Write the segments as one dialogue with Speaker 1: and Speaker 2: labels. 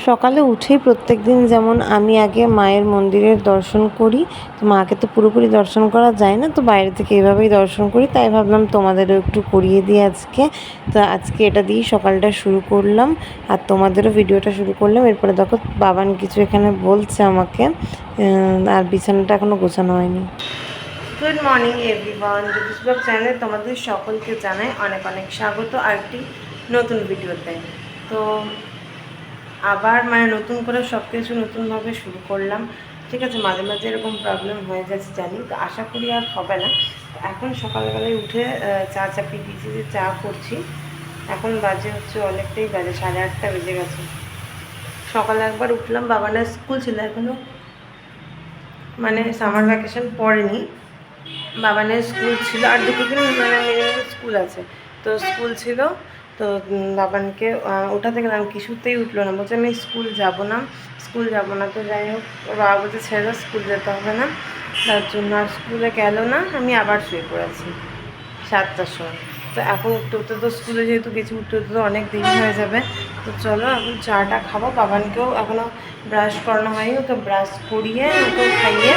Speaker 1: সকালে উঠেই প্রত্যেকদিন যেমন আমি আগে মায়ের মন্দিরের দর্শন করি, তো মাকে তো পুরোপুরি দর্শন করা যায় না, তো বাইরে থেকে এভাবেই দর্শন করি। তাই ভাবলাম তোমাদেরও একটু করিয়ে দিই আজকে। তো আজকে এটা দিয়েই সকালটা শুরু করলাম আর তোমাদেরও ভিডিওটা শুরু করলাম। এরপরে দেখো বাবান কিছু এখানে বলছে আমাকে, আর বিছানাটা এখনও গোছানো হয়নি। গুড মর্নিং এভরিওয়ান, জ্যোতিষ ব্লগ চ্যানেলে তোমাদের সকলকে জানাই অনেক অনেক স্বাগত আরেকটি নতুন ভিডিওতে। তো আবার নতুন করে সব কিছু নতুনভাবে শুরু করলাম, ঠিক আছে। মাঝে মাঝে এরকম প্রবলেম হয়ে যাচ্ছে জানি, তো আশা করি আর হবে না। এখন সকালবেলায় উঠে চা চাপিয়ে দিয়েছি, যে চা করছি। এখন বাজে হচ্ছে অনেকটাই বাজে, 8:30 বেজে গেছে। সকালে একবার উঠলাম, বাবানের স্কুল ছিল, এখনও সামার ভ্যাকেশন পড়েনি। বাবানের স্কুল ছিল আর 2 দিন মিনিমাম স্কুল আছে, তো স্কুল ছিল। তো বাবানকে ওঠাতে গেলাম, কিছুতেই উঠলো না, বলছে আমি স্কুল যাব না। তো যাই হোক, ওর বাবা বলছে ছেড়ে দাও, স্কুল যেতে হবে না। তার জন্য আর স্কুলে গেল না, আমি আবার শুয়ে পড়েছি 7টার সময়। তো এখন উঠতে উঠতে তো স্কুলে যেহেতু গেছি, উঠতে উঠতে তো অনেক দেরি হয়ে যাবে। তো চলো এখন চাটা খাবো। বাবানকেও এখনও ব্রাশ করানো হয়নি, ওকে ব্রাশ করিয়ে ওকে খাইয়ে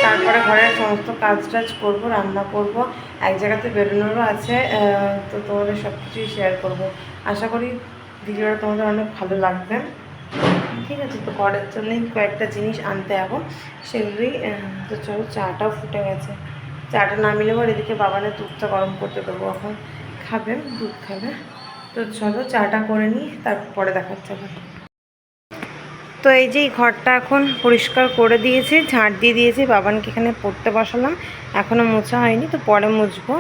Speaker 1: তারপরে ঘরের সমস্ত কাজ টাজ করবো, রান্না করব, এক জায়গাতে বেরোনোরও আছে। তো তোমাদের সব কিছুই শেয়ার করবো। আশা করি ভিডিওটা তোমাদের অনেক ভালো লাগবে, ঠিক আছে। তো ঘরের জন্যই কয়েকটা জিনিস আনতে যাবো, সেগুলোই। তো চলো, চাটাও ফুটে গেছে, চাটা নামিয়ে নেবো। এদিকে বাবানের দুধটা গরম করতে দেবো, এখন খাবে, দুধ খাবে। তো চলো চাটা করে নিই, তারপরে দেখাচ্ছে আবার। তো এই যে ঘরটা এখন পরিষ্কার করে দিয়েছি, ঝাঁট দিয়ে দিয়েছি, বাবানকে এখানে পড়তে বসালাম। এখনও মোছা হয়নি, তো পরে মুছবো,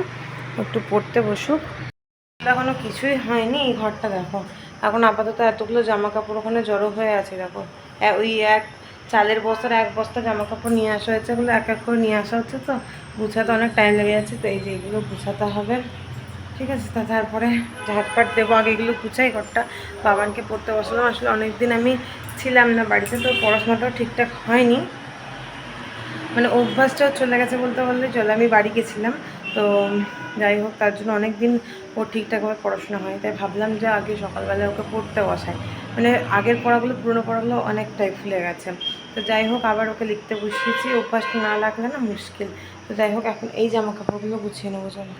Speaker 1: একটু পড়তে বসুক। এখনও কিছুই হয়নি। এই ঘরটা দেখো, এখন আপাতত এতগুলো জামা কাপড় ওখানে জড়ো হয়ে আছে। দেখো ওই চালের বস্তার 1 বস্তা জামা কাপড় নিয়ে আসা হয়েছে, এগুলো এক এক করে নিয়ে আসা হচ্ছে, তো গুছাতে অনেক টাইম লেগে যাচ্ছে। তো এই যে এগুলো গুছাতে হবে, ঠিক আছে। তারপরে ঝাঁটপাট দেবো, আগে এগুলো গুছাই ঘরটা। বাবানকে পড়তে বসলাম, আসলে অনেক দিন আমি ছিলাম না বাড়িতে, তো পড়াশোনাটাও ঠিকঠাক হয়নি, অভ্যাসটাও চলে গেছে বলতে বললে চলে। আমি বাড়ি গেছিলাম, তো যাই হোক, তার জন্য অনেক দিন ওর ঠিকঠাকভাবে পড়াশোনা হয়। তাই ভাবলাম যে আগে সকালবেলায় ওকে পড়তে বসাই, আগের পড়াগুলো, পুরনো পড়াগুলো অনেকটাই ভুলে গেছে। তো যাই হোক, আবার ওকে লিখতে বসিয়েছি, অভ্যাসটা না লাগলে না মুশকিল। তো যাই হোক, এখন এই জামা কাপড়গুলো গুছিয়ে নেবো চলো।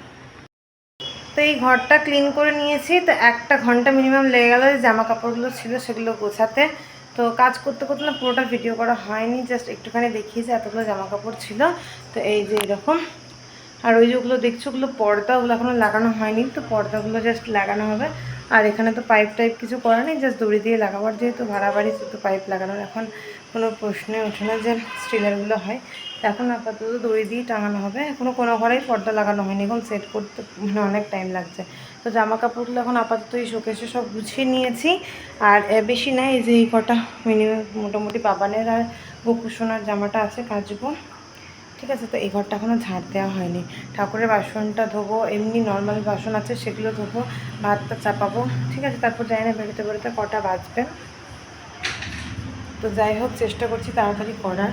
Speaker 1: তো এই ঘরটা ক্লিন করে নিয়েছি, তো 1 ঘন্টা মিনিমাম লেগে গেল জামা কাপড়গুলো ছিল সেগুলো গোছাতে। তো কাজ করতে করতে না পুরোটা ভিডিও করা হয়নি, জাস্ট একটুখানি দেখিয়েছি এতগুলো জামা কাপড় ছিল। তো এই যে এরকম, আর ওই যেগুলো দেখছো ওগুলো পর্দা, ওগুলো এখনও লাগানো হয়নি, তো পর্দাগুলো জাস্ট লাগানো হবে। আর এখানে তো পাইপ টাইপ কিছু করা নেই, জাস্ট দড়ি দিয়ে লাগাবার, যেহেতু ভাড়া বাড়ি তো পাইপ লাগানোর এখন কোনো প্রশ্নে ওঠে না যে স্টিলেরগুলো হয়। এখন আপাতত দড়ি দিয়ে টাঙানো হবে, এখনও কোনো ঘরেই পর্দা লাগানো হয়নি, এখন সেট করতে অনেক টাইম লাগছে। তো জামা কাপড়গুলো এখন আপাতত এই শোকেসে সব গুছিয়ে নিয়েছি। আর বেশি নাই, এই যে এই কটা মিনিমাম মোটামুটি বাবানের আর গোকুসোনার জামাটা আছে, কাচবো, ঠিক আছে। তো এই ঘরটা এখনও ঝাড় দেওয়া হয়নি। ঠাকুরের বাসনটা ধোবো, এমনি নর্মাল বাসন আছে সেগুলো ধোবো, ভাতটা চাপাবো, ঠিক আছে। তারপর যাই না, বেরোতে বেরোতে কটা বাজবে। তো যাই হোক, চেষ্টা করছি তাড়াতাড়ি করার।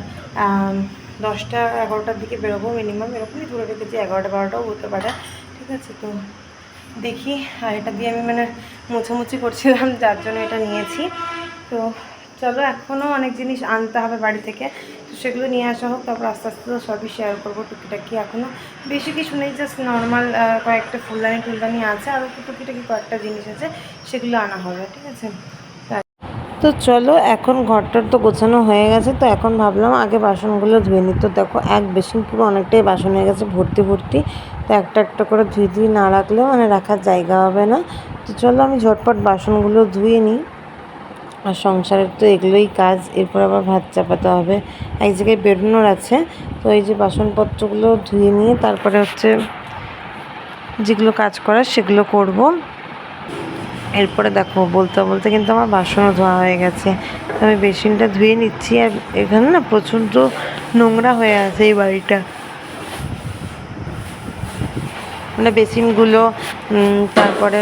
Speaker 1: 10টা-11টার দিকে বেরোবো মিনিমাম, এরকমই ধরে রেখেছি, 11টা-12টাও হতে পারে, ঠিক আছে। তো দেখি, আর এটা দিয়ে আমি মুছামুছি করছিলাম, যার জন্য এটা নিয়েছি। তো চলো, এখনও অনেক জিনিস আনতে হবে বাড়ি থেকে, তো সেগুলো নিয়ে আসা হোক, তারপর আস্তে আস্তে তো সবই শেয়ার করবো টুকিটাকি। এখনও বেশি কিছু নেই, জাস্ট নর্মাল কয়েকটা ফুলদানি আছে, আর টুকিটাকি কয়েকটা জিনিস আছে, সেগুলো আনা হবে, ঠিক আছে। তো চলো, এখন ঘরটার তো গোছানো হয়ে গেছে, তো এখন ভাবলাম আগে বাসনগুলো ধুয়ে নিই। তো দেখো, এক বেসিন পুরো অনেকটাই বাসন হয়ে গেছে, ভর্তি ভর্তি। তো একটা একটা করে ধুয়ে না রাখলেও রাখার জায়গা হবে না। তো চলো, আমি ঝটপট বাসনগুলো ধুয়ে নিই। আর সংসারের তো এগুলোই কাজ, এরপর আবার ভাত চাপাতে হবে, এক জায়গায় বেরোনোর আছে। তো এই যে বাসনপত্রগুলো ধুয়ে নিয়ে তারপরে হচ্ছে যেগুলো কাজ করার সেগুলো করব। এরপরে দেখো, বলতে বলতে কিন্তু আমার বাসনও ধোয়া হয়ে গেছে। আমি বেসিনটা ধুয়ে নিচ্ছি। আর এখানে না প্রচণ্ড নোংরা হয়ে আছে এই বাড়িটা, বেসিনগুলো, তারপরে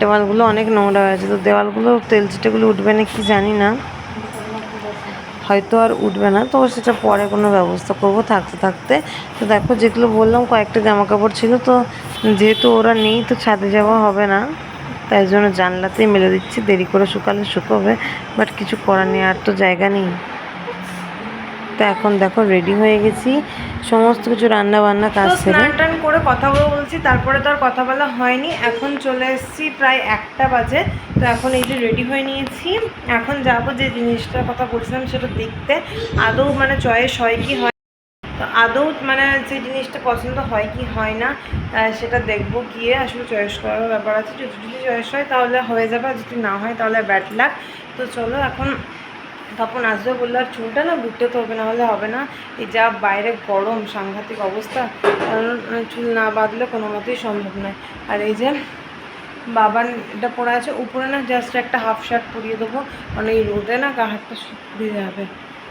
Speaker 1: দেওয়ালগুলো অনেক নোংরা হয়ে আছে। তো দেওয়ালগুলো তেল চিটেগুলো উঠবে না কি জানি না, হয়তো আর উঠবে না, তো সেটা পরে কোনো ব্যবস্থা করব থাকতে থাকতে। তো দেখো, যেগুলো বললাম কয়েকটা জামা কাপড় ছিল, তো যেহেতু ওরা নেই তো ছাদে যাওয়া হবে না, তাই জন্য জানলাতেই মেলে দিচ্ছি, দেরি করে শুকালে শুকোবে, বাট কিছু করার নেই, আর তো জায়গা নেই। তো এখন দেখো রেডি হয়ে গেছি সমস্ত কিছু রান্না বান্না কাজ সেরে। স্নান টান করে কথা বলছি, তারপরে তো আর কথা বলা হয়নি। এখন চলে এসেছি প্রায় 1টা বাজে। তো এখন এই যে রেডি হয়ে নিয়েছি, এখন যাবো যে জিনিসটার কথা বলছিলাম সেটা দেখতে, আদৌ মানে চয়েস হয় কি হয়, তো আদৌ মানে যে জিনিসটা পছন্দ হয় কি হয় না সেটা দেখবো গিয়ে। আসলে চয়েস করার ব্যাপার আছে, যদি চয়েস হয় তাহলে হয়ে যাবে, আর যদি না হয় তাহলে ব্যাড লাক। তো চলো এখন তখন আসবে বললো, আর চুলটা না ঘুরতে তো হবে, না হলে হবে না, এই যা বাইরে গরম সাংঘাতিক অবস্থা, কারণ চুল না বাঁধলে কোনো মতেই সম্ভব নয়। আর এই যে বাবার এটা পরে আছে উপরে, না জাস্ট একটা হাফ শার্ট পরিয়ে দেবো, কারণ এই রোদে না গা হাতটা শুকিয়ে যাবে।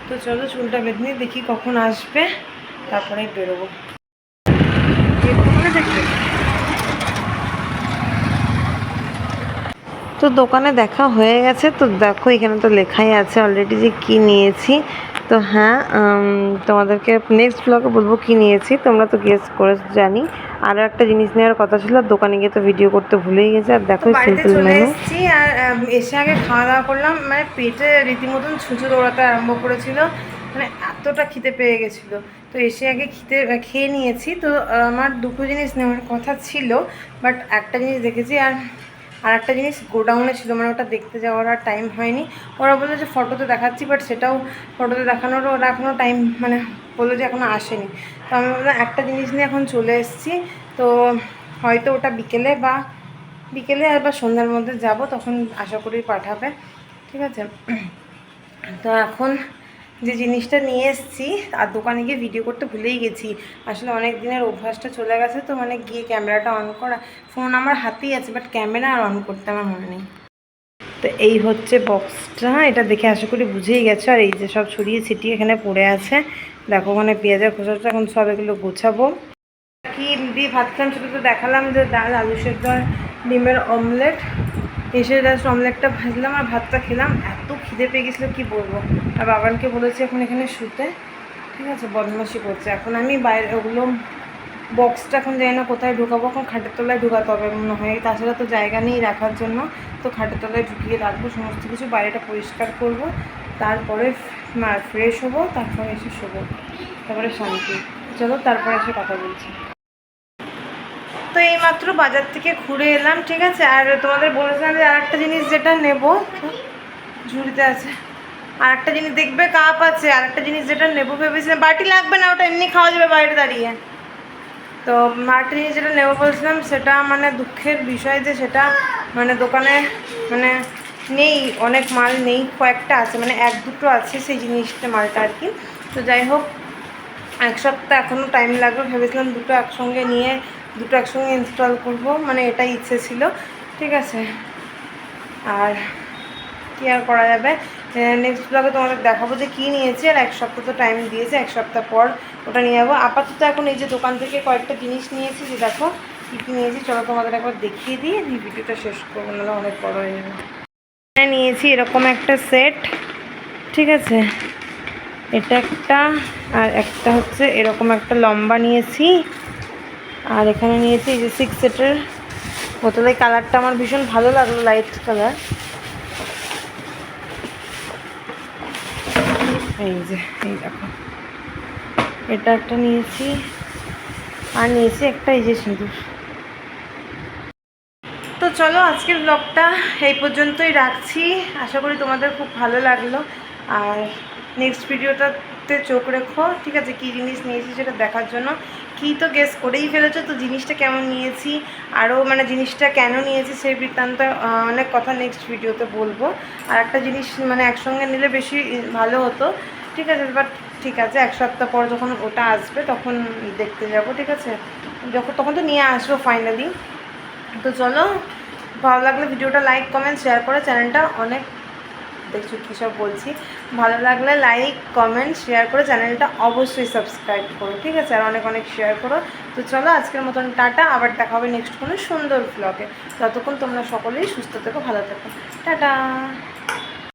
Speaker 1: তো চলো চুলটা বেঁধে নিয়ে দেখি কখন আসবে, তারপরেই বেরোবো। তো দোকানে দেখা হয়ে গেছে। তো দেখো এখানে তো লেখাই আছে অলরেডি যে কী নিয়েছি। তো হ্যাঁ, তোমাদেরকে নেক্সট ব্লগে বলবো কী নিয়েছি, তোমরা তো গেস করে জানি। আরও একটা জিনিস নেওয়ার কথা ছিল, দোকানে গিয়ে তো ভিডিও করতে ভুলেই গেছে। আর দেখো সিম্পল মেনু। এসেছি আর এসে আগে খাওয়া দাওয়া করলাম, মানে পেটে রীতিমতন ছুঁচো দৌড়াতে আরম্ভ করেছিল, মানে এতটা খিদে পেয়ে গেছিলো। তো এসে আগে খেয়ে নিয়েছি। তো আমার দুটো জিনিস নেওয়ার কথা ছিল, বাট একটা জিনিস দেখেছি, আর একটা জিনিস গোডাউনে ছিল, মানে ওটা দেখতে যাওয়ার আর টাইম হয়নি। ওরা বললো যে ফটোতে দেখাচ্ছি, বাট সেটাও ফটোতে দেখানোরও ওরা এখনও টাইম মানে বললো যে এখনও আসেনি। তো আমি বললাম একটা জিনিস নিয়ে এখন চলে এসেছি, তো হয়তো ওটা বিকেলে আর বা সন্ধ্যার মধ্যে যাব, তখন আশা করি পাঠাবে, ঠিক আছে। তো এখন যে জিনিসটা নিয়ে এসেছি, আর দোকানে গিয়ে ভিডিও করতে ভুলেই গেছি। আসলে অনেক দিনের অভ্যাসটা চলে গেছে, তো মানে গিয়ে ক্যামেরাটা অন করা, ফোন আমার হাতেই আছে, বাট ক্যামেরা আর অন করতে আমার মনে নেই। তো এই হচ্ছে বক্সটা, এটা দেখে আশা করি বুঝেই গেছো। আর এই যে সব ছড়িয়ে ছিটিয়ে এখানে পড়ে আছে, দেখো ওখানে পেঁয়াজের খোসাটা, এখন সব এগুলো গোছাবো। কি দিয়ে ভাত খেলাম সেটা তো দেখালাম, যে ডাল, আলু সেদ্ধ, ডিমের অমলেট। এসে জাস্ট অমলেটটা ভাজলাম আর ভাতটা খেলাম, এত খিদে পেয়ে গেছিলো কি বলবো। আর বাবানকে বলেছি এখন এখানে শুতে, ঠিক আছে, বদমাশি করছে। এখন আমি বাইরে ওগুলো বক্সটা এখন যাই না কোথায় ঢুকাবো, এখন খাটের তলায় ঢুকাতে হবে মনে হয়, তাছাড়া তো জায়গা নেই রাখার জন্য। তো খাটের তলায় ঢুকিয়ে রাখবো সমস্ত কিছু, বাইরেটা পরিষ্কার করব, তারপরে ফ্রেশ হবো, তারপরে এসে শোবো, তারপরে শান্তি। চলো তারপরে এসে কথা বলছি। তো এইমাত্র বাজার থেকে ঘুরে এলাম, ঠিক আছে। আর তোমাদের বলেছিলাম যে আরেকটা জিনিস যেটা নেব, ঝুড়িতে আছে আরেকটা জিনিস, দেখবে কাপ আছে, আরেকটা জিনিস যেটা নেবো ভেবেছিলাম, বাটি লাগবে না, ওটা এমনি খাওয়া যাবে বাইরে দাঁড়িয়ে। তো আরেকটা জিনিস যেটা নেবো বলছিলাম, সেটা মানে দুঃখের বিষয় যে সেটা মানে দোকানে মানে নেই, অনেক মাল নেই, কয়েকটা আছে, মানে 1-2টো আছে সেই জিনিসটা, মালটা আর কি। তো যাই হোক, 1 সপ্তাহ এখনও টাইম লাগবে, ভেবেছিলাম দুটো একসঙ্গে ইনস্টল করব, মানে এটাই ইচ্ছে ছিল, ঠিক আছে। আর কী আর করা যাবে, নেক্সট ব্লগে তোমাদের দেখাবো যে কী নিয়েছি। আর 1 সপ্তাহ তো টাইম দিয়েছে, 1 সপ্তাহ পর ওটা নিয়ে যাবো। আপাতত এখন এই যে দোকান থেকে কয়েকটা জিনিস নিয়েছি, যে দেখো কী কী নিয়েছি, চলো তোমাদের একবার দেখিয়ে দিয়ে ভিডিওটা শেষ করবো, নাহলে অনেক বড় হয়ে যাবে। নিয়েছি এরকম একটা সেট, ঠিক আছে, এটা একটা, আর একটা হচ্ছে এরকম একটা লম্বা নিয়েছি, আর এখানে নিয়েছি এই যে 6 সেটের বোতল। এই কালারটা আমার ভীষণ ভালো লাগলো, লাইট কালার। এই যে এই দেখো, এটা একটা নিয়েছি, আর নিয়েছি একটা এই যে সিঁদুর। তো চলো আজকের ব্লগটা এই পর্যন্তই রাখছি, আশা করি তোমাদের খুব ভালো লাগলো। আর নেক্সট ভিডিওটাতে চোখ রেখো, ঠিক আছে, কী জিনিস নিয়েছি সেটা দেখার জন্য। কী তো গেস করেই ফেলেছো, তো জিনিসটা কেমন নিয়েছি, আরও মানে জিনিসটা কেন নিয়েছি সেই বৃত্তান্ত অনেক কথা নেক্সট ভিডিওতে বলবো। আর একটা জিনিস মানে একসঙ্গে নিলে বেশি ভালো হতো, ঠিক আছে, বাট ঠিক আছে, 1 সপ্তাহ পর যখন ওটা আসবে তখন দেখতে যাব, ঠিক আছে, তখন তো নিয়ে আসবো ফাইনালি। তো চলো, ভালো লাগলে ভিডিওটা লাইক, কমেন্ট, শেয়ার করে চ্যানেলটা অনেক, দেখছো কী সব বলছি, ভালো লাগলে লাইক, কমেন্ট, শেয়ার করে চ্যানেলটা অবশ্যই সাবস্ক্রাইব করো, ঠিক আছে, আর অনেক অনেক শেয়ার করো। তো চলো আজকের মতন টাটা, আবার দেখা হবে নেক্সট কোনো সুন্দর ব্লগে। ততক্ষণ তোমরা সকলেই সুস্থ থেকো, ভালো থেকো, টাটা।